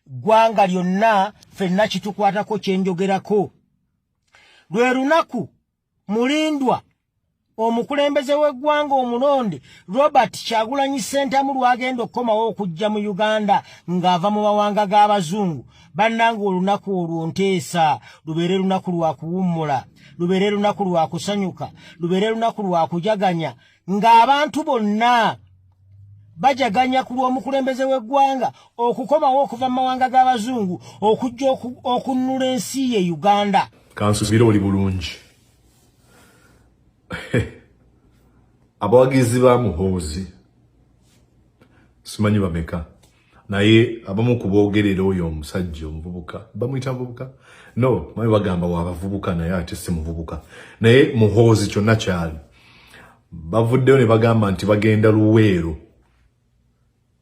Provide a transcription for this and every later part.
gwanga lyonna ffenna kitukwatako kyenjogerako. Lwe lunaku mulindwa omukulembeze w'eggwanga omulonde Robert Kyagulanyi Ssentamu lwagenda okukomawo okujja mu Uganda ng'ava mu mawanga g'abazungu. Bannange olunaku olwo nteesa lubeere lunaku lwa kuwummula, lubeere lunaku lwa kusanyuka, lubeere lunaku lwa kujaganya, ng'abantu bonna bajaganya ku lw'omukulembeze w'eggwanga okukomawo okuva mu mawanga g'abazungu okujja okunnula ensi ye Uganda. Kansubira oli bulungi. Abawagizi ba Muhoozi simanyi bameka, naye abamu kuboogerera oyo omusajja omuvubuka bamuyita muvubuka, no mayi bagamba wabavubuka naye ate si muvubuka, naye Muhoozi kyonna kyali bavuddeyo ne bagamba nti bagenda Luweero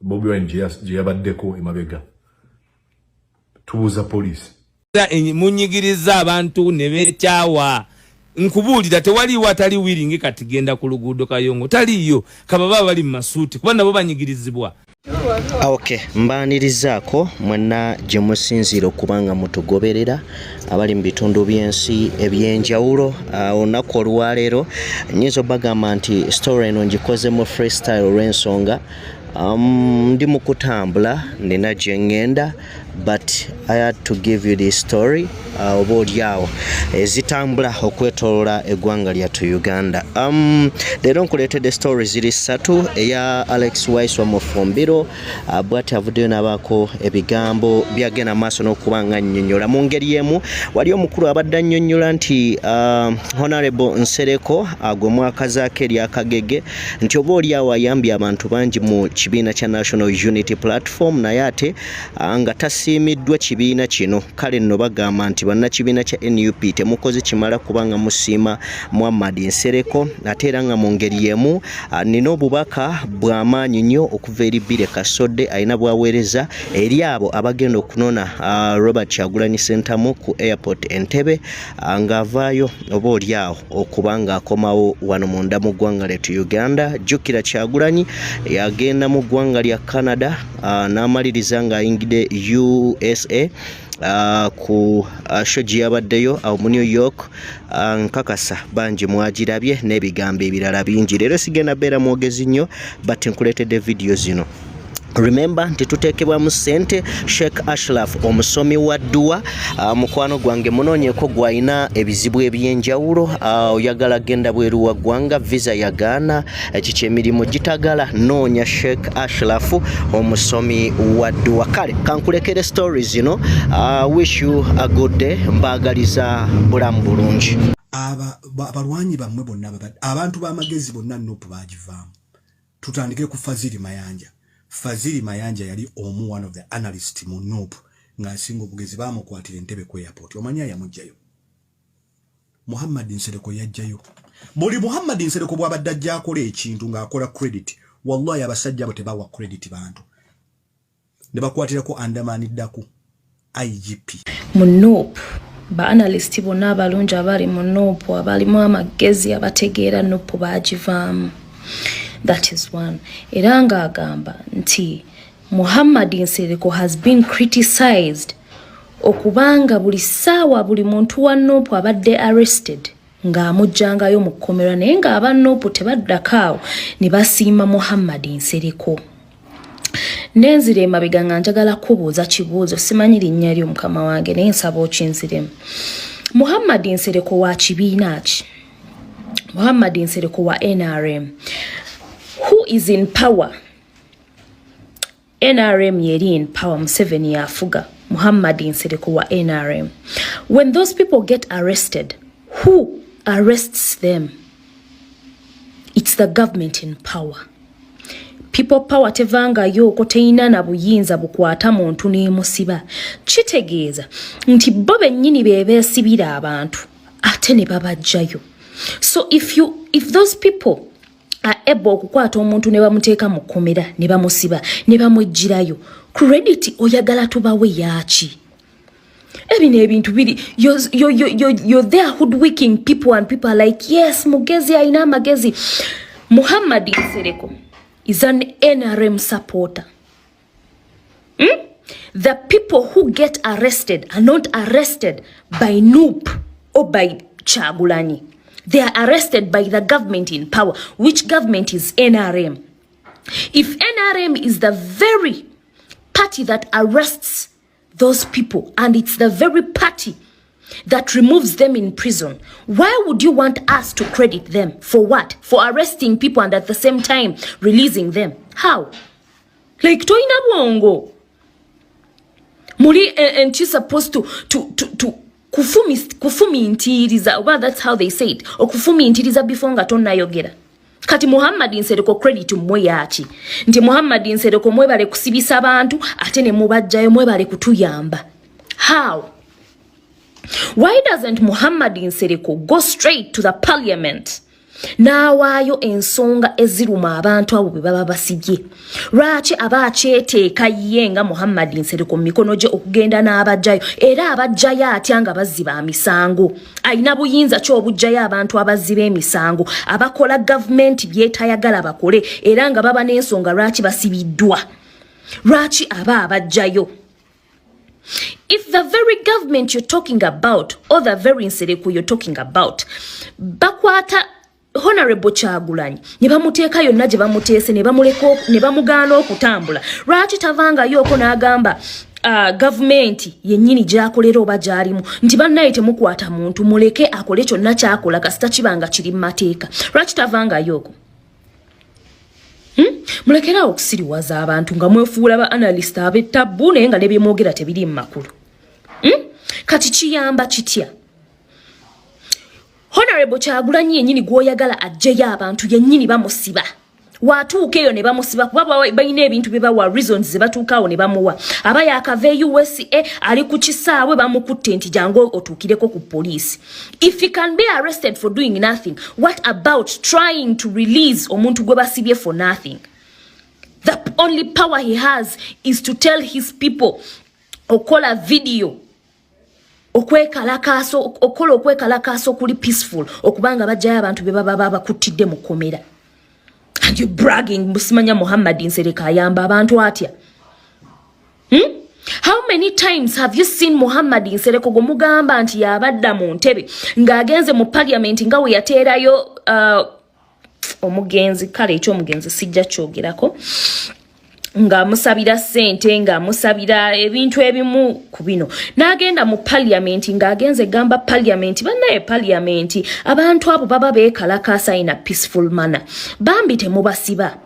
Bobi Wine gye yabaddeko emabega. Tubuuza poliisi munyigiriza abantu ne beekyawa. Nkubuulira tewaliwo atali wiringi kati genda ku luguudo Kayongo taliyo kababa bali mu masuuti kuba nabo banyigirizibwa. Okay, mbaanirizaako mwenna gye musinziira okubanga mutugoberera abali mu bitundu by'ensi ebyenjawulo. Olunaku olwaleero nnyinza obagamba nti story eno ngikozemu freestyle olw'ensonga ndi mu kutambula nina gye ngenda, but I had to give you this story oba olyawo ezitambula okwetolola eggwanga lyattu Uganda. Leero nkuleetedde story ziri ssatu. Eya Alex Waiswa Mufumbiro bw'ati avuddeyo n'abaako ebigambo byagenda maaso n'okuba nga nnyonnyola mu ngeri emu. Wali omukulu abadde annyonnyola nti Honorable Nsereko gwe mwakazaako eryakagege nti oba olyawo ayambye abantu bangi mu kibiina kya National Unity Platform, naye ate nga tasiimiddwa kibiina kino. Kale nno bagamba nti bannakibiina kya NUP temukoze kimala kubanga musiima Muhammad Nsereko, ate era nga mu ngeri yemu nina obubaka bw'amaanyi nnyo okuva eri Bire Kasodde alina bwaweereza eri abo abagenda okunona Robert Kyagulanyi Ssentamu ku airport Entebbe ng'avaayo oba olyawo okuba ng'akomawo wano munda mu ggwanga lyattu Uganda. Jjukira Kyagulanyi yagenda mu ggwanga lya Canada n'amaliriza ng'ayingidde USA ku show gye yabaddeyo mu New York. Nkakasa bangi mwagirabye n'ebigambo ebirala bingi. Leero sigenda beera mwogezi nnyo, but nkuleetedde video zino. Remember nti tuteekebwamu ssente. Sheikh Ashraf omusomi wa dduwa mukwano gwange munoonyeeko gw'alina ebizibu ebyenjawulo, oyagala genda bweru wa ggwanga, visa yagaana, kiki emirimu gitagala, noonya Sheikh Ashraf omusomi wa dduwa. Kale kankulekere stories zino. Wish you a good day. Mbaagaliza bulamu bulungi. Abalwanyi bammwe bonna abantu b'amagezi bonna Nuupu baagivaamu. Tutandike ku Fazili Mayanja. Fazili Mayanja yali one of the analysts mu Nuupu ng'asinga obugezi baamukwatira Entebbe ku airport. Omanya yamugjayo Muhammad Nsereko yajjayo. Buli Muhammad Nsereko bw'abadde ajja akola ekintu ng'akola credit, wallahi abasajja abo tebawa credit bantu, ne bakwatirako andamaniddako IGP mu Nuupu. Ba analyst bonna abalungi abali mu Nuupu abalimu amagezi abategeera Nuupu baagivaamu. That is one. Eranga agamba nti Muhammad Nsereko has been criticized okubanga buli ssaawa buli muntu wa Nuupu abadde arrested ng'amujjangayo mu kkomera, naye ng'aba Nuupu tebaddakaawo ne basiima Muhammad Nsereko. Nenzire emabega nga njagala kubuuza kibuuzo, simanyi linnya lyo mukama wange naye nsaba okinziremu. Muhammad Nsereko wa kibiina ki? Muhammad Nsereko wa NRM. Who is in power? NRM yeri in power. Museveni yafuga. Muhammad Nsereko wa NRM. When those people get arrested, who arrests them? It's the government in power. People power tevanga yoko teina na buyinza bukwata muntu n'emusiba. Kitegeeza nti bo bennyini bebeesibira abantu ate ne babajjayo. So if those people are able okukwata omuntu ne bamuteeka mu kkomera ne bamusiba ne bamwejjirayo, credit oyagala tubawe yaaki? Ebino ebintu biri you're there hoodwinking people and people are like, yes, mugezi alina amagezi. Muhammad Nsereko is an NRM supporter. The people who get arrested are not arrested by Noop or by Kyagulanyi. They are arrested by the government in power. Which government is NRM? If NRM is the very party that arrests those people, and it's the very party that removes them in prison, why would you want us to credit them? For what? For arresting people and at the same time releasing them? How? Like toina bongo. Muri and she's supposed to kufumi intiriza. Well, that's how they say it. Or kufumi intiriza before ngatona yogera. Kati Muhammad Nsereko credit mwe yachi. Nti Muhammad Nsereko mwe bale kusibisa abantu ate ne mubajjayo mwe bale kutuyamba. How? Why doesn't Muhammad Nsereko go straight to the parliament? Nawaayo ensonga eziruma abantu abo be baba basibye. Lwaki abakyeteeka ye nga Muhammad Nsereko mikono gye okugenda n'abajjayo era abajjayo atya nga bazziba emisango? Alina buyinza ki obujjayo abantu abazziba emisango abakola gavumenti byetayagala bakole era nga baba n'ensonga lwaki basibiddwa? Lwaki abajjayo? If the very government you're talking about or the very Nsereko you're talking about bakwata Honorable Kyagulanyi ne bamuteeka yonna gye bamuteese ne bamuleko ne bamugaana okutambula, lwaki tavanga yoko n'agamba government yennyini gy'akolera oba gy'alimu nti bannaye temukwata muntu muleke akole kyonna ky'akola kasita kibanga kiri mu mateeka? Lwaki tavanga yoko? Mulekera okusiriwaza abantu nga mwefuula ba analyst ab'ettabbu naye nga ne bye mwogera tebiri mu makulu. Kati kiyamba kitya? Honorable Kyagulanyi yennyini gw'oyagala ajjeyo abantu yennyini bamusiba. Watuuka eyo ne bamusiba kuba balina ebintu bye bawa reasons ze batuukaawo ne bamuwa. Aba yaakava USA ali ku kisaawe bamukutte nti jangu otuukireko ku poliisi. If he can be arrested for doing nothing, what about trying to release omuntu gwe basibye for nothing? The only power he has is to tell his people okola video okola okwekalakaaso kuli peaceful okubanga bajjayo abantu be baba bakutidde mu komera. And you bragging musimanya Muhammad Nsereko ayamba abantu atya? How many times have you seen Muhammad Nsereko gomugamba nti yabadda mu ntebe ng'agenze mu parliament nga we yateerayo omugenzi kale ekyo omugenzi sijja kyogerako nga musabira sente nga musabira ebintu ebimu ku bino n'agenda mu parliament ng'agenze gamba parliament bannaye parliament abantu abo baba beekalakaasa in a peaceful manner bambi temubasiba.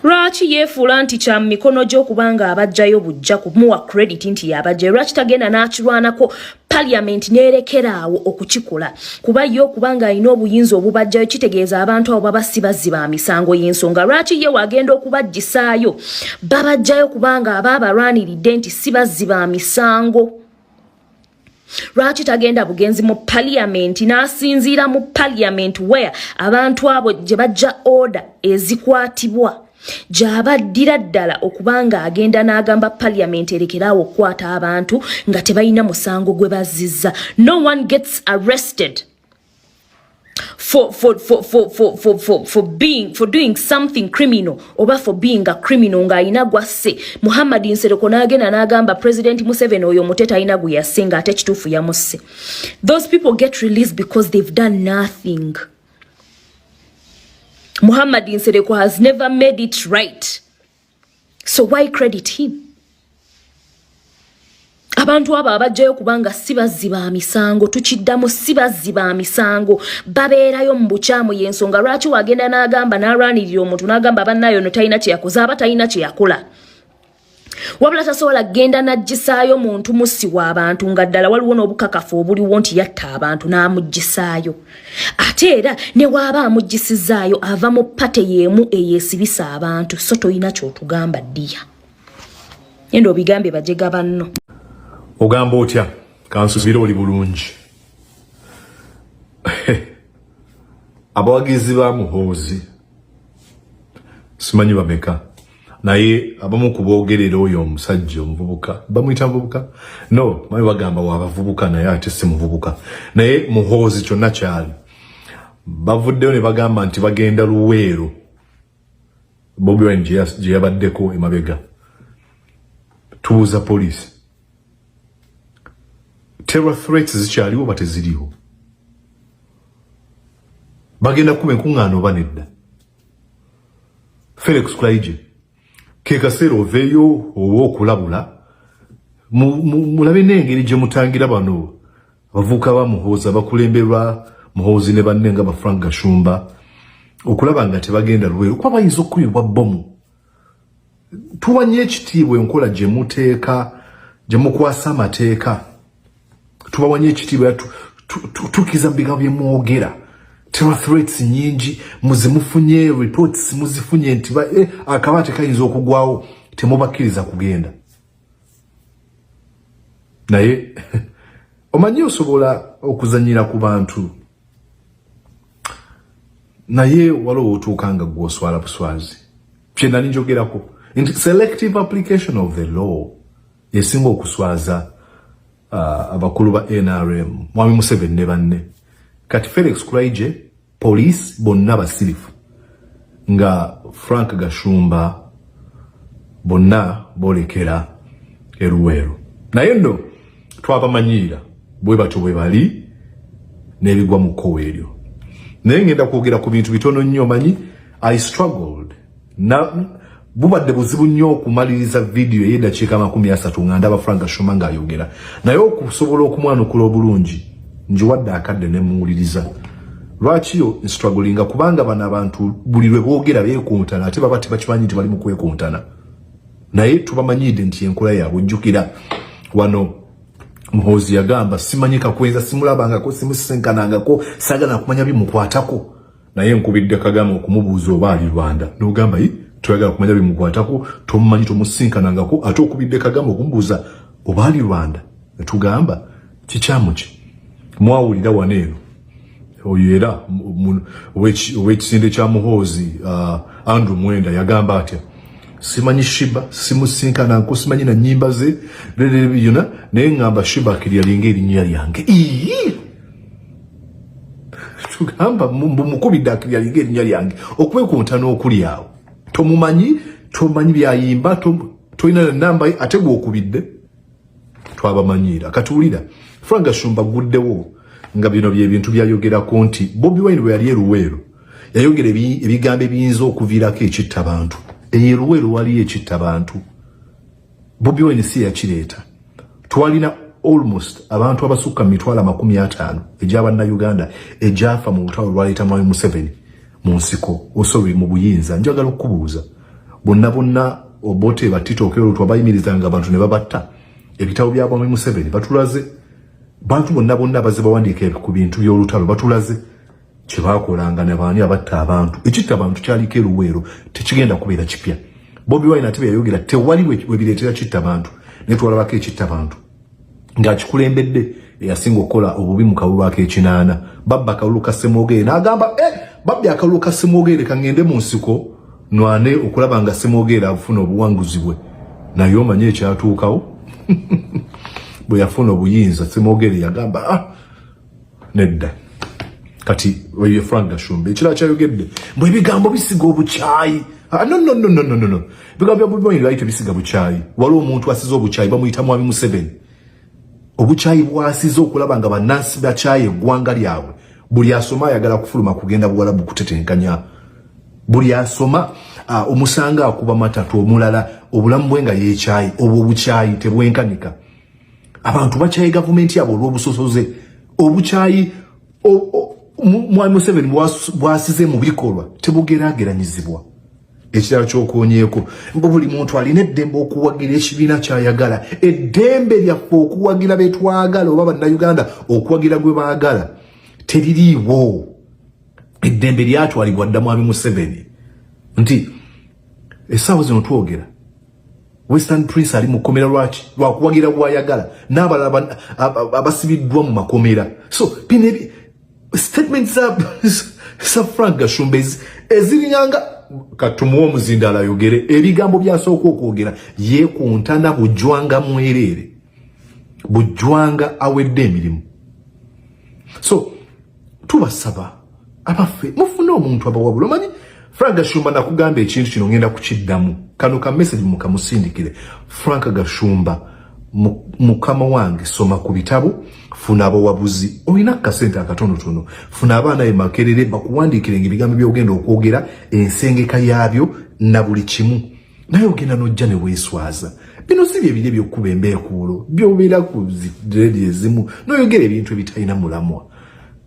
Lwaki yeefuula nti kya mikono gy'okubanga abajjayo bujja kumuwa credit nti yabajjayo? Lwaki tagenda n'akirwanako parliament n'erekeraawo okukikola? Kuba ye okubanga alina obuyinza obubajjayo kitegeeza abantu abo baba si bazziba misango y'ensonga. Lwaki ye wagenda okubaggisaayo babajjayo kubanga aba abalwaniridde nti si bazziba misango? Lwaki tagenda bugenzi mu parliament n'asinziira mu parliament where abantu abo gye bajja order ezikwatibwa gy'abaddira ddala okubanga agenda n'agamba parliament erekeraawo okukwata abantu nga tebalina musango gwe bazizza. No one gets arrested for doing something criminal oba for being a criminal nga alina gwasse. Muhammad Nsereko n'agenda n'agamba President Museveni oyo muteta alina gwe yasse nga ate kituufu yamusse. Those people get released because they've done nothing. Muhammad Nsereko has never made it right. So why credit him? Abantu aba abajjayo kubanga si bazziba misango, tukiddamu si bazziba misango, babeerayo mu bukyamu y'ensonga. Lwaki wagenda n'agamba n'alwanirira omuntu n'agamba bannayo no talina kye yakoze, aba talina kye yakola? Wabula tasobola genda n'aggisaayo muntu musiwa abantu nga ddala waliwo n'obukakafu obuliwo nti yatta abantu n'amuggisaayo. Ate era ne waaba amuggisizaayo ava mu pate y'emu eyeesibisa abantu, so toyina ky'otugamba ddiya. Yenda obigambe bajega banno. Ogamba otya kansubira oli bulungi. Abawagizi ba Muhoozi simanyi bameka, naye abamu kuboogerera oyo omusajja omuvubuka bamuyita muvubuka, no mayi bagamba wabavubuka naye ate si muvubuka, naye Muhoozi kyonna kyali bavuddeyo ne bagamba nti bagenda Luweero Bobi Wine gye yabaddeko emabega tubuuza police terror threats zikyaliwo bate ziriwo bagenda kuba enkuŋŋaano oba nedda Felix Kulaije ke kaseera oveeyo oba okulabula mulabe n'engeri gye mutangira bano abavubuka ba Muhoozi abakulemberwa Muhoozi ne banne nga ba Frank Gashumba okulaba nga tebagenda Lweru kuba bayinza okukubibwa bbomu tuwanye ekitiibwa enkola gye muteeka gye mukwasa amateeka tubawanye ekitiibwa tukiza bigambo bye mwogera terror threats nyingi muzimufunye reports muzifunye nti akabaate kayinza okugwawo temubakkiriza kugenda naye omanyi osobola okuzanyira ku bantu naye waliwo otuukanga gw'oswala buswazi kye nali njogerako nti selective application of the law yesinga okuswaza abakulu ba NRM Mwami Museveni ne banne kati Felix Kulaije police bonna basirifu nga Frank Gashumba bonna bolekera eruweru naye nno twabamanyiira bwe batyo bwe bali n'ebigwa mu kkowe eryo naye ngenda kwogera ku bintu bitono nnyo manyi I struggled na bubadde buzibu nnyo okumaliriza video ey'eddakiika 30 nga ndaba Frank Gashumba ng'ayogera naye okusobola okumwanukula obulungi njiwadde akadde ne muwuliriza lwaki yo strugglinga kubanga bano abantu buli lwe boogera beekuntana ate baba tebakimanyi nti bali mu kwekuntana naye tubamanyidde nti enkola yaabwe jjukira wano Muhoozi yagamba simanyika kwenza simulabangako simusenkanangako sagala kumanya bimukwatako naye nkubidde Kagame okumubuuza oba ali Rwanda n'ogamba tuyagala kumanya bimukwatako tomumanyi tomusinkanangako ate okubidde Kagame okumubuuza oba ali Rwanda netugamba kikyamu ki mwawulira waneeno oyo era ow'ekisinde kya Muhoozi Andrew Mwenda yagamba atya simanyi Shiba simusinkanangako simanyi na nnyimba ze yona naye ngamba Shiba kiryalinga erinnya lyange tugamba mukubidde akiryalinga erinnya lyange okwekuntana okuli awo tomumanyi byayimba tolina namba ate gw'okubidde twabamanyiira katuwulira Frank Gashumba guddewo nga bino byebintu byayogerako nti Bobi Wine bwe yali eruweero yayogera ebigambo ebiyinza okuviirako ekitta bantu eruweero waliyo ekitta bantu Bobi Wine si yakireeta twalina almost abantu abasukka 50,000 egy'Abannayuganda egyafa mu lutalo lwaleeta Mwami Museveni mu nsiko osobola mu buyinza njagala okubuuza bonna obote batitookera olutwa bayimirizanga abantu ne babatta ebitabo bya Mwami Museveni batulaze bantu bonna baze bawandiika ku bintu by'olutalo batulaze kye baakolanga ne baani abatta abantu ekitta abantu kyaliko eruweero tekigenda kubeera kipya Bobi Wine ate yayogera tewali we bireetera kitta bantu ne twalabako ekitta bantu ng'akikulembedde eyasinga okukola obubi mu kalulu ak'ekinaana babba akalulu ka Ssemwogere n'agamba babbi akalulu ka Ssemwogere kangende mu nsiko nwane okulaba nga Ssemwogere afuna obuwanguzi bwe naye omanye ekyatuukawo bwe yafuna obuyinza Ssemwogere yagamba nedda kati oyo Frank Gashumba ekirala kyayogedde mbwe ebigambo bisiga obukyayi no bigambo bya Bobi Wine lwali tebisiga bukyayi waliwo omuntu asize obukyayi bamuyita Mwami Museveni obukyayi bwasize okulaba nga bannansi bakyayi eggwanga lyabwe buli asoma ayagala kufuluma kugenda Buwarabu kutetenkanya buli asoma omusanga akuba matatu omulala obulamu bwe nga yeekyayi obwo obukyayi tebwenkanika abantu bakyayi gavumenti yabo olw'obusosoze obukyayi Mwami Museveni bwasize mu bikolwa tebugeraageranyizibwa ekirala ky'okoonyeeko buli muntu alina eddembe okuwagira ekibiina ky'ayagala eddembe lyaffe okuwagira be twagala oba bannayuganda okuwagira gwe baagala teririiwo eddembe lyatwalibwa dda Mwami Museveni nti essaawa zino twogera Western Prince ali mu kkomera lwaki lwakuwagira bw'ayagala n'abalala abasibiddwa mu makomera so bino statements za Frank Gashumba ezirinyanga katumuwa omuzindala ayogere ebigambo byasooka okwogera yeekuntana bujwanga mwereere bujwanga awedde emirimu so tubasaba abaffe mufune omuntu abawabula omanyi Frank Gashumba nakugamba ekintu kino ngenda kukiddamu. Kano ka message mukamusindikire. Frank Gashumba mukama wange soma ku bitabo, funa abawabuzi. Olina kasente akatonotono. Funa abaana emakerere bakuwandiikire ebigambo by'ogenda okwogera ensengeka yaabyo na buli kimu. Naye ogenda n'ojja ne weeswaza. Bino si bye biri by'okkuba embeekuulo. By'obeera ku ziredi ezimu. N'oyogera ebintu ebitalina mulamwa.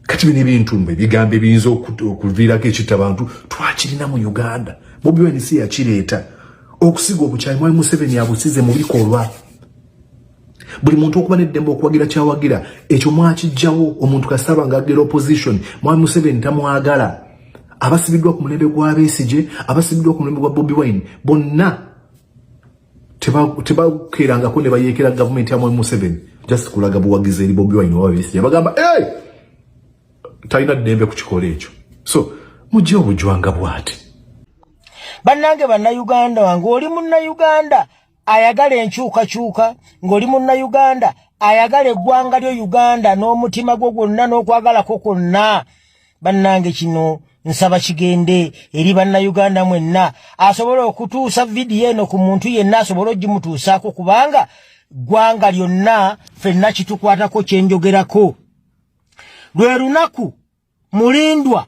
Kati bino ebintu bigambo ebiyinza okuviirako ekitta abantu twakirina mu Uganda. Bobi Wine si yakireeta. Okusiga obukyayi Mwami Museveni abusize mu bikolwa. Buli muntu okuba n'eddembe okuwagira kyawagira ekyo mwakijjawo. Omuntu kasaba ng'aggera opposition Mwami Museveni tamwagala. Abasibiddwa ku mulembe gwa Besigye, abasibiddwa ku mulembe gwa Bobi Wine bonna tebakeerangako ne bayeekera gavumenti ya Mwami Museveni just kulaga buwagizi eri Bobi Wine oba Besigye bagamba talina ddembe ku kikola ekyo. So mujje obujwanga bw'ati. Bannange bannayuganda wange, oli munnayuganda ayagala enkyukakyuka, ng'oli munnayuganda ayagala eggwanga lyo Uganda n'omutima gwo gwonna n'okwagalako kwonna. Bannange kino nsaba kigende eri bannayuganda mwenna asobola okutuusa vidiyo eno ku muntu yenna asobola ogimutuusaako, kubanga ggwanga lyonna ffenna kitukwatako kyenjogerako. Lwe lunaku mulindwa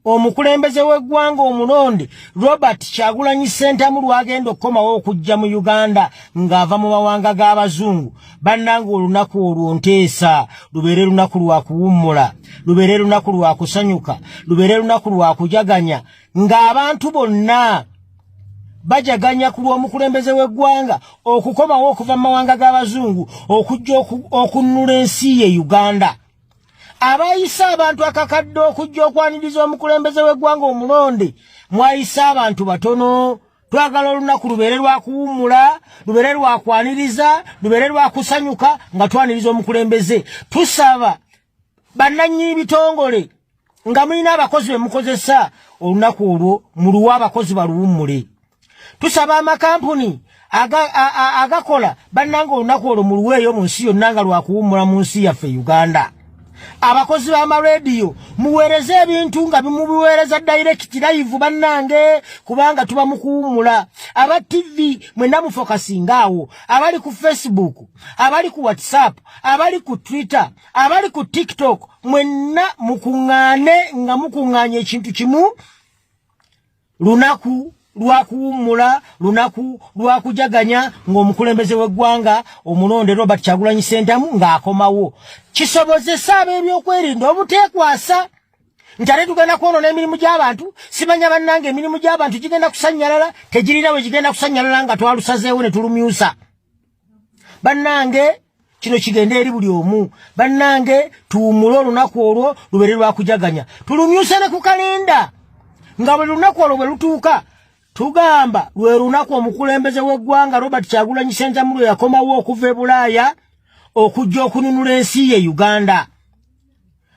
omukulembeze w'eggwanga omulonde Robert Kyagulanyi Ssentamu lwagenda okukomawo okujja mu Uganda ng'ava mu mawanga g'abazungu. Bannange olunaku olwo nteesa lubeere lunaku lwa kuwummula, lubeere lunaku lwa kusanyuka, lubeere lunaku lwa kujaganya, ng'abantu bonna bajaganya ku lw'omukulembeze w'eggwanga okukomawo okuva mu mawanga g'abazungu okujja okunnula ensi ye Uganda. Abayisa abantu akakadde okujja okwaniriza omukulembeze w'eggwanga omulonde, mwayisa abantu batono. Twagala olunaku lubeere lwa kuwummula, lubeere lwa kwaniriza, lubeere lwa kusanyuka nga twaniriza omukulembeze. Tusaba bannannyini bitongole nga mulina abakozi be mukozesa, olunaku olwo muluwa abakozi baluwummule. Tusaba amakampuni agakola bannange olunaku olwo muluweeyo mu nsi yonna nga lwa kuwummula mu nsi yaffe Uganda. Abakozi b'amaradio muweereze ebintu nga bimubiweereza direct live bannange, kubanga tuba mu kuwummula. Aba TV mwenna mufokasingaawo, abali ku Facebook, abali ku WhatsApp, abali ku Twitter, abali ku TikTok, mwenna mukuŋŋaane nga mukuŋŋaanye ekintu kimu. Lunaku lwa kuwummula, lunaku lwa kujaganya ng'omukulembeze w'eggwanga omulonde Robert Kyagulanyi Ssentamu ng'akomawo. Kisobozesa ab'ebyokwerinda obuteekwasa nti ate tugenda kwonoona emirimu gy'abantu. Simanya bannange emirimu gy'abantu gigenda kusanyalala, tegirina we gigenda kusanyalala nga twalusazeewo ne tulumyusa. Bannange kino kigende eri buli omu. Bannange tuwummule olunaku olwo lubeere lwa kujaganya. Tulumyuse ne ku kalenda nga buli lunaku olwo bwe lutuuka tugamba lwe lunaku omukulembeze w'eggwanga Robert Kyagulanyi Ssentamu lwe yakomawo okuva e Bulaaya okujja okununula ensi ye Uganda.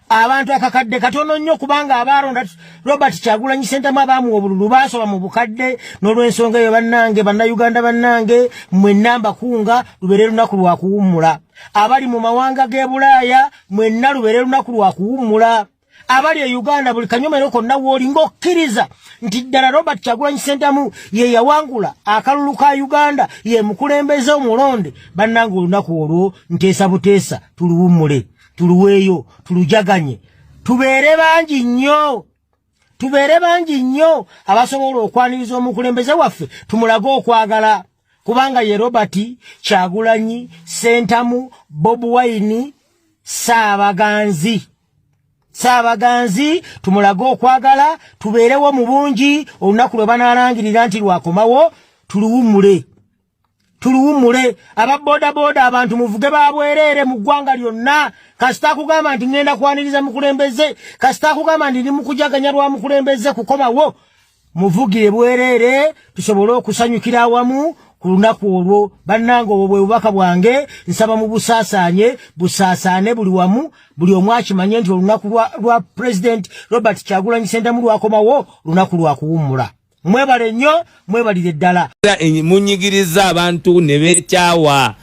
Abantu akakadde katono nnyo kubanga abaaronda Robert Kyagulanyi Ssentamu abaamuwa obululu baasoba mu bukadde. N'olw'ensonga eyo bannange bannayuganda bannange mwenna mbakunga lubeere lunaku lwa kuwummula. Abali mu mawanga g'e Bulaaya mwenna lubeere lunaku lwa kuwummula. Abali e Uganda buli kanyomero konna w'olinga okkiriza nti ddala Robert Kyagulanyi Ssentamu ye yawangula akalulu ka Uganda, ye mukulembeze omulonde. Bannange olunaku olwo nteesa buteesa tuluwummule, tuluweeyo, tulujaganye, tubeere bangi nnyo, tubeere bangi nnyo abasobola okwaniriza omukulembeze waffe tumulage okwagala, kubanga ye Robert Kyagulanyi Ssentamu Bobi Wine Saabaganzi tumulage okwagala, tubeerewo mu bungi. Olunaku lwe banaalangirira nti lwakomawo tuluwummule. Aba boda abantu muvuge babwereere mu ggwanga lyonna. Kasita kugamba nti ngenda kwaniriza mukulembeze, kasita kugamba nti ndi mu kujaganya lwa mukulembeze kukomawo, muvugire bwereere tusobole okusanyukira awamu ku lunaku olwo. Bannange obwo bwe bubaka bwange, nsaba mu busaasaane buli wamu, buli omu akimanye nti olunaku lwa President Robert Kyagulanyi Ssentamu lwakomawo lunaku lwa kuwummula. Mwebale nnyo, mwebalire ddala. Munyigiriza abantu ne beekyawa.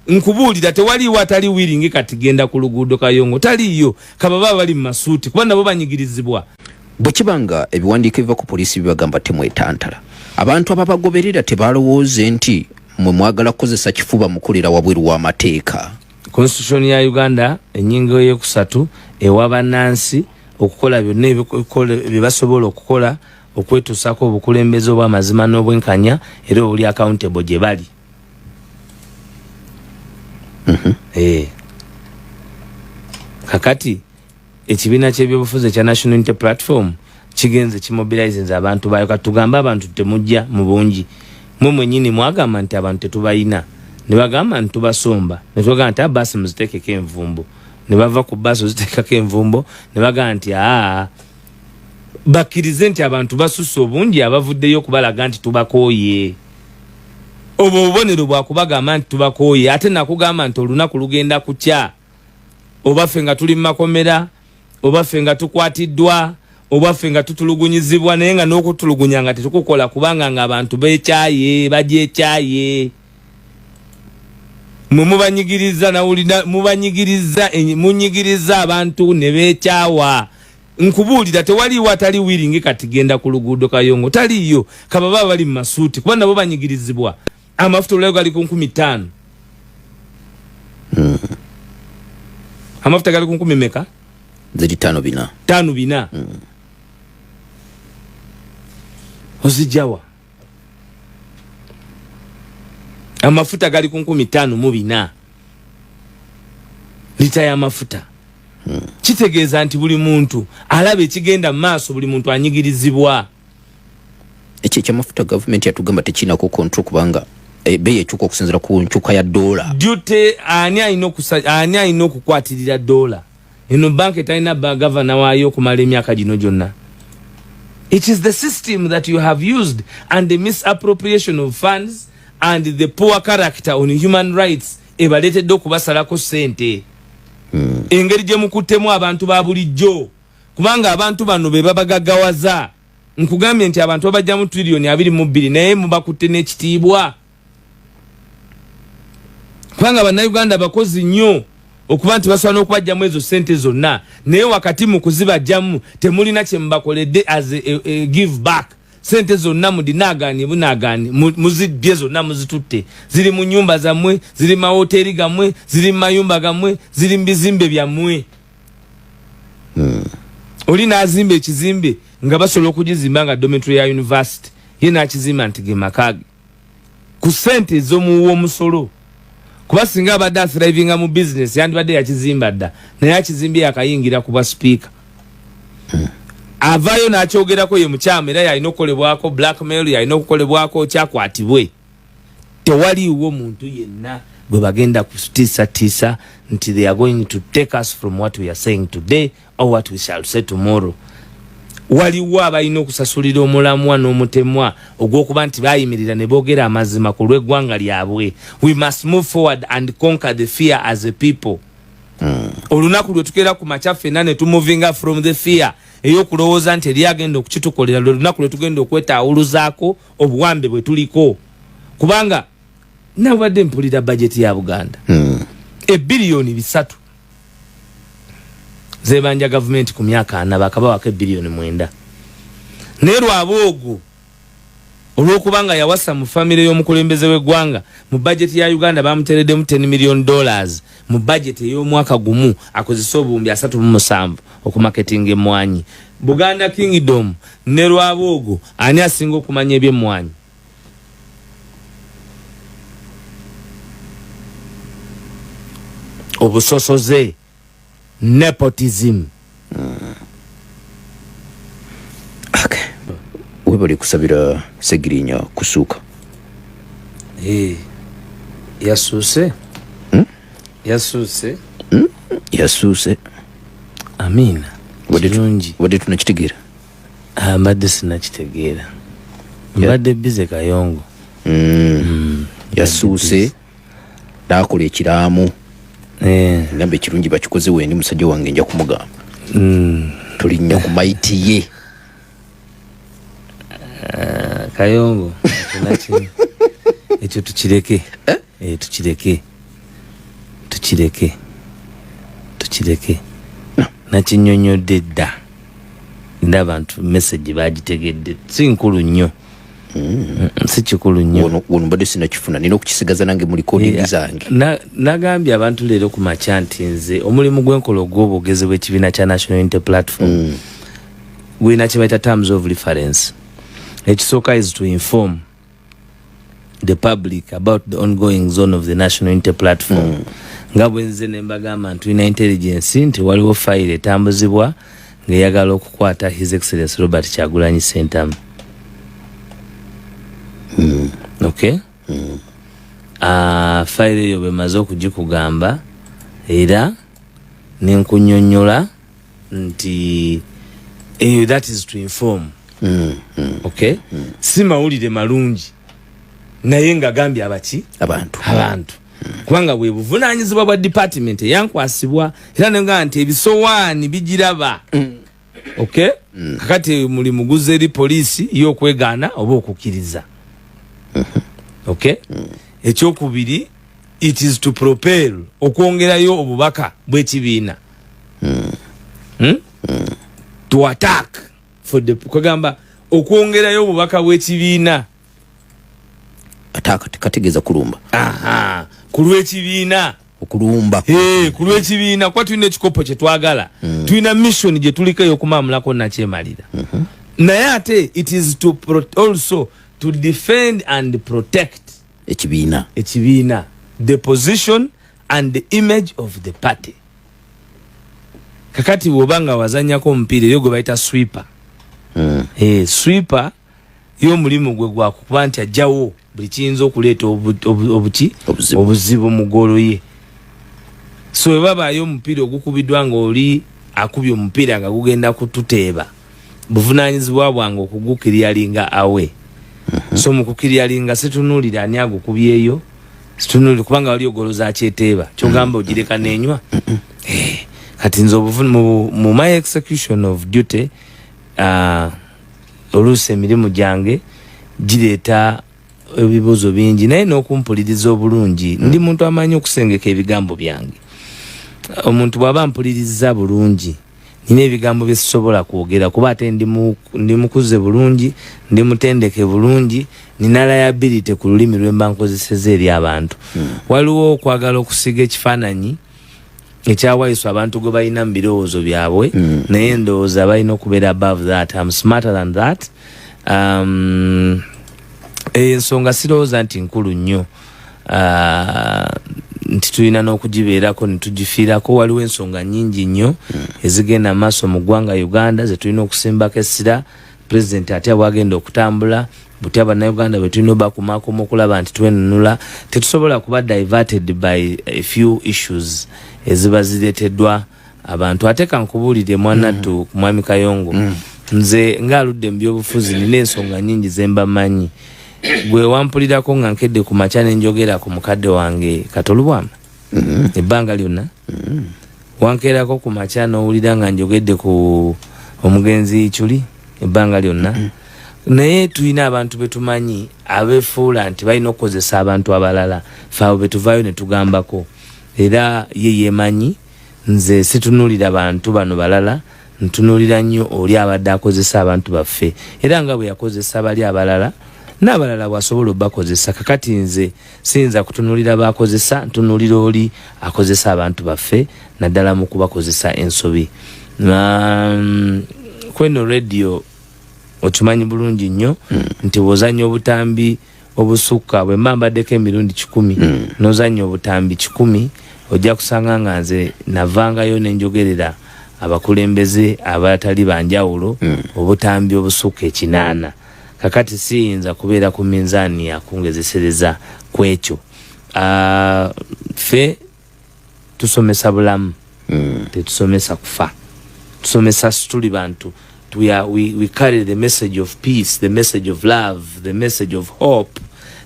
Nkubuulira tewaliwo atali wiringi kati genda ku luguudo Kayongo, taliyo kababa bali mu masuuti kuba nabo banyigirizibwa. bwekibanga ebiwandiiko ebiva ku poliisi bibagamba temwetantala abantu ababagoberera tebalowooze nti mwe mwagala kukozesa kifuba mukolera wabweru w'amateeka. Constitution ya Uganda enyingo y'eyokusatu ewa bannansi okukola byonna bye basobola okukola okwetuusako obukulembeze obw'amazima n'obwenkanya era obuli accountable gye bali. Kakati ekibiina ky'ebyobufuzi ekya National Unity Platform kigenze kimobilize abantu bayo katugamba abantu temujja mu bungi mwe mwenyini mwagamba nti abantu tetubayina ne bagamba nti tubasomba ne tugamba nti basi muzitekeko envumbo ne bava ku basi zitekako envumbo ne bagamba nti bakkirize nti abantu basusse obungi abavuddeyo okubalaga nti tubakooye obwo obubonero bwakubagamba nti tubakooye ate nakugamba nti olunaku lugenda kukya oba ffe nga tuli mu makomera oba ffe nga tukwatiddwa oba ffe nga tutulugunyizibwa naye nga n'okutulugunya nga tetukukola kubanga nga abantu beekyaye bagyekyaye mubanyigiriza nawulira munyigiriza abantu ne beekyawa nkubuulira tewaliwo atali wiringi kati genda ku luguudo Kayongo taliyo kababa bali mu masuuti kuba nabo banyigirizibwa amafuta olwayo gali ku 5,000 amafuta gali ku 10 meka ziri 5 ozijawa amafuta gali ku 15,000 lita ya mafuta kitegeeza nti buli muntu alaba ekigenda maaso buli muntu anyigirizibwa ekyo kyamafuta government yatugamba tekinako control kubanga bei ekyuka okusinzira ku nkyuka ya dola dute ani ayina okukwatirira dola eno banki talina gavana waayo okumala emyaka gino gyonna. It is the system that you have used and the misappropriation of funds and the poor character on human rights ebaletedde okubasalako sente. Engeri gye mukuttemu abantu ba bulijjo kubanga abantu bano be babagaggawaza nkugambye nti abantu babajja mu trillion 22 naye mubakutte n'ekitiibwa kubanga bannayuganda bakozi nnyo okuba nti basobola n'okubajjamu ezo sente zonna naye wakati mu kuzibajjamu temulina kye mubakoledde as a give back. Sente zonna mudinagani bunagani muzibbye zonna muzitutte ziri mu nyumba zammwe ziri mu mahoteri gammwe ziri mu mayumba gammwe ziri mu bizimbe byammwe. Oli n'azimba ekizimbe nga basobola okugizimba nga dormitory ya university ye n'akizimba nti ge makage ku sente ez'omuwa omusolo kuba singa abadde athrivinga mu business yandibadde yakizimba dda naye akizimbye yakayingira kuba speaker. Avayo n'akyogerako ye mukyama era yalina okukolebwako blackmail yalina okukolebwako kyakwatibwe. Tewaliwo muntu yenna gwe bagenda kutiisatiisa nti they are going to take us from what we are saying today or what we shall say tomorrow. Waliwo abalina okusasulira omulamwa n'omutemwa ogw'okuba nti bayimirira ne boogera amazima ku lw'eggwanga lyabwe. We must move forward and conquer the fear as a people. Olunaku lwe tukeera ku makyaffe ne tumuvinga from the fear eyokulowooza nti eri agenda okukitukolera lunaku lwe tugenda okwetaawuluzaako obuwambe bwe tuliko kubanga nabadde mpulira bajeti ya Buganda ebilioni 3 zebanja government ku myaka 4 bakabawako ebilioni 9 naye lwaboogo olw'okubanga yawasa mu famire y'omukulembeze w'eggwanga mu bajeti ya Uganda bamutereddemu $10 million mu bajeti ey'omwaka gumu akozesa obuwumbi 37 okumarketinga emmwanyi. Buganda Kingdom ne lwaboogo ani asinga okumanya eby'emmwanyi? Obusosoze, nepotism. Okay. Webali kusabira Segirinya kusuka. Yasuse? Yasuse? Yasuse. Amina. Wade tunakitegeera? Mbadde sinakitegeera. Mbadde bize Kayongo. Yasuse. Nakola ekiraamu. Nambe kirungi bakikoze wendi musajja wange nja kumugamba. Tulinnya ku maiti ye. Kayongo. Ekyo tukireke. Tukireke. Tukinyonyodde dda. ndabantu message bagitegedde si nkulu nnyo. Si kikulu nnyo. Wono mbadde sinakifuna nina okukisigaza nange mu recording zange. Nagambye abantu leero ku makya nti nze omulimu gw'enkola ogw'obwogezi bw'ekibiina kya National Unity Platform gwina kye bayita terms of reference. Ekisooka is to inform the public about the ongoing zone of the National Unity Platform. Nga bwe nze ne mbagamba nti tulina intelligence nti waliwo fayiro etambuzibwa ng'eyagala okukwata His Excellency Robert Kyagulanyi Ssentamu. Okay? Fayiro eyo bwe maze okugikugamba era nenkunyonnyola nti that is to inform. Okay? Si mawulire malungi naye nga gambye abaki abantu kubanga bwe buvunaanyizibwa bwa department yankwasibwa era nenga nti ebisowaani bigiraba. Okay? Kakati mulimu guze eri poliisi y'okwegaana oba okukkiriza. Okay? Ekyokubiri, it is to propel okwongerayo obubaka bw'ekibiina. To attack for the kugamba okwongerayo obubaka bw'ekibiina. Attack kategeza kulumba. Kulw'ekibiina okulumba. Kulwe kibiina kwa tulina ekikopo kye twagala. Tulina mission gye tulikayo okumamulako nakyemalira. Naye ate it is to also to defend and protect ekibiina, the position and the image of the party. Kakati wobanga wazanyako mpira yo gwe bayita sweeper. Sweeper yo mulimu gwe gwa kuba nti ajjawo buli kiyinza okuleeta obuzibu mu ggoolo ye. So webabayo omupiira ogukubiddwa ng'oli akubye omupiira nga gugenda kututeeba, buvunaanyizibwa bwange okugukiryalinga awe. So mu kukiryalinga situnuulira ani agukubyeyo, situnuulira kubanga wali ogoloza akyeteeba kyogamba ogireka nenywa. Kati nze mu my execution of duty oluusi emirimu gyange gireeta ebibuuzo bingi naye n'okumpuliriza obulungi. Ndi muntu amanyi okusengeka ebigambo byange. Omuntu bw'aba mpuliriza bulungi nina ebigambo bye sisobola kwogera kuba ate ndi mukuze bulungi, ndi mutendeke bulungi, nina liability ku lulimi lwe mba nkozeseza eri abantu. Waliwo okwagala okusiga ekifaananyi ekyawayiswa abantu gwe balina mu birowoozo byabwe, naye ndowooza balina okubeera above that. I'm smarter than that. Ensonga sirowooza nti nkulu nnyo, nti tulina n'okugibeerako ne tugifiirako. Waliwo ensonga nnyingi nnyo ezigenda maaso mu ggwanga Uganda ze tulina okusimbako essira. Pulezidenti ate bwagenda okutambula butya bannayuganda bwe tulina obakumaakoma okulaba nti twenunula. Tetusobola kuba diverted by a few issues eziba zireeteddwa abantu. Ate kankubuulire mwanattu ku Mwami Kayongo, nze ng'aludde mu byobufuzi nina ensonga nnyingi ze mba mmanyi. Gwe wampulirako nga nkedde ku makya ne njogera ku mukadde wange Katolubwama ebbanga lyonna, wankeerako ku makya n'owulira nga njogedde ku omugenzi Chuli ebbanga lyonna. Naye tulina abantu betumanyi abeefuula nti balina okukozesa abantu abalala, ffe abo betuvaayo ne tugambako. Era ye yeemanyi, nze situnuulira bantu bano balala, ntunuulira nnyo oli abadde akozesa abantu baffe. Era nga bwe yakozesa bali abalala, n'abalala bw'asobola obbakozesa. Kakati nze siyinza kutunuulira baakozesa, ntunuulira oli akozesa abantu baffe, naddala mu kubakozesa ensobi. Kweno radio okimanyi bulungi nnyo nti bw'ozannya obutambi obusukka, bwe mba mbaddeko emirundi 10 n'ozannya obutambi 10, ojja kusanga nga nze navangayo ne njogerera abakulembeze abatali banjawulo obutambi obusukka 8. Kakati siyinza kubeera ku minzaani yakungezesereza ku ekyo. Ffe tusomesa bulamu, tetusomesa kufa. Tusomesa tuli bantu. We carry the message of peace, the message of love, the message of hope.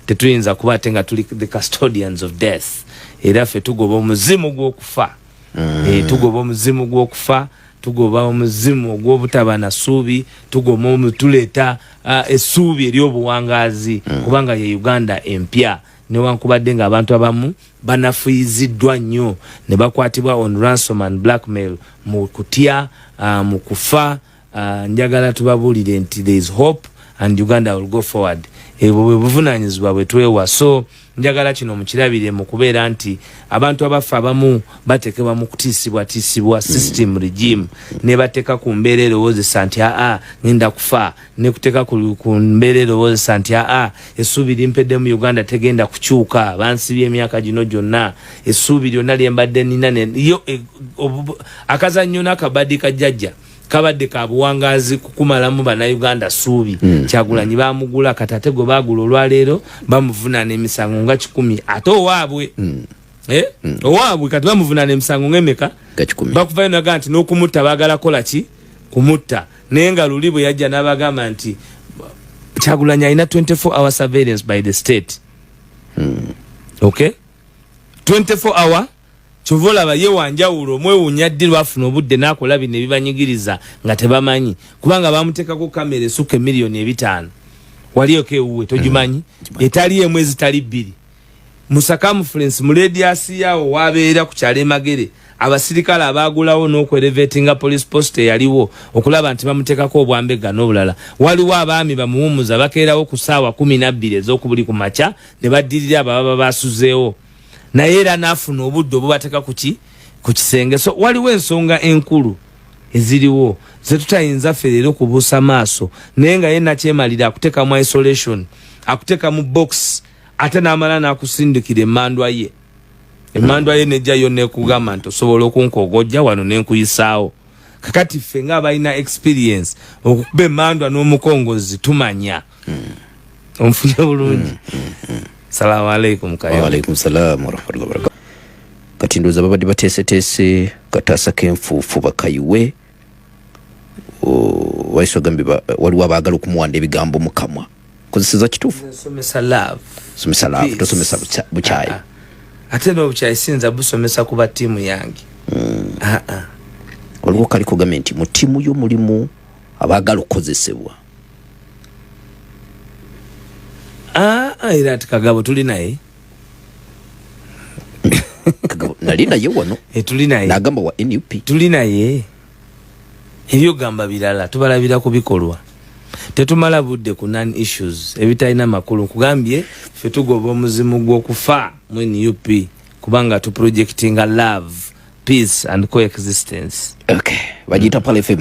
Tetuyinza kuba ate nga tuli the custodians of death. Era ffe tugoba omuzimu gw'okufa. Tugoba omuzimu gw'okufa, tugoba omuzimu ogw'obutaba na ssuubi, tugoba tuleeta essuubi ery'obuwangaazi kubanga ye Uganda empya. Newankubadde nga abantu abamu banafuyiziddwa nnyo ne bakwatibwa on ransom and blackmail, mu kutya, mu kufa, njagala tubabulire nti there is hope and Uganda will go forward. Bwe buvunanyizibwa bwe twewa. So njagala kino mukirabire mu kubeera nti abantu abafa abamu batekebwa mu kutiisibwa system regime ne bateeka ku mbeera erowoozesa nti ngenda kufa, ne kuteeka ku mbeera erowoozesa nti essuubi limpedde mu Uganda tegenda kukyuka, bansibye emyaka gino gyonna, essuubi lyonna lye mbadde nnina akazannyo n'akabaddi kajjajja kabadde ka buwangazi kukumalamu bannayuganda ssuubi. Kyagulanyi bamugula katate gwe baagula olwaleero bamuvunaana emisango nga 10 ate owaabwe owaabwe kati bamuvunaana emisango ng'emeka bakuvayo naga nti n'okumutta baagala kola ki kumutta, naye nga luli bwe yajja n'abagamba nti Kyagulanyi alina 24-hour surveillance by the state. Okay, 24-hour Chovola ba ye wanjawulo mwewunya ddi lwafuna obudde n'akola bino ebibanyigiriza nga tebamanyi kubanga bamuteekako kamera esukka miliyoni 5 waliyoke uwe togimanyi etali emwezi tali 2 Musa Conference mu radiasi yawo wabeera ku kyalo Magere abasirikale abaagulawo n'okwelevatinga police post yaliwo okulaba nti bamuteekako obwambega n'obulala. Waliwo abaami bamuwumuza bakeerawo ku ssaawa 12 ez'okubuli ku makya ne baddirira ababa basuzeewo naye era n'afuna obudde obubateeka ku kisenge. So waliwo ensonga enkulu eziriwo ze tutayinza ffe leero kubuusa maaso, naye nga ye nakyemalira akuteeka mu isolation, akuteeka mu box, ate n'amala n'akusindikira emmandwa ye. Emmandwa ye nejjayo neekugamba nti osobola okunkogojja wano n'enkuyisaawo. Kakati ffe ng'abalina experience okukuba emmandwa n'omukongozi tumanya. Omufunye bulungi. Salamu alaikum kayo. Wa alaikum salam wa rahmatullahi wa barakatuh. Kati ndoza babadi batese katasa kenfufu bakayiwe. Waiso gambi waliwo abaagala okumuwanda ebigambo mukamwa. Kozeseza kitufu. Somesa love. Somesa love. Tosomesa buchayi. Ate no buchayi sinza busomesa kuba timu yange. Waliwo kaliko gamenti mu timu yo mulimu abaagala okozesebwa. Era Kagabo tuli naye. Kagabo nali naye wano. Tuli naye. Nagamba wa NUP. Tuli naye. Ebyo gamba bilala tubalabira ku bikolwa. Tetumalabudde ku non issues ebitalina makulu kugambye ffe tugoba omuzimu gw'okufa mu NUP kubanga tu projecting a love, peace and coexistence. Okay, bajita pale FM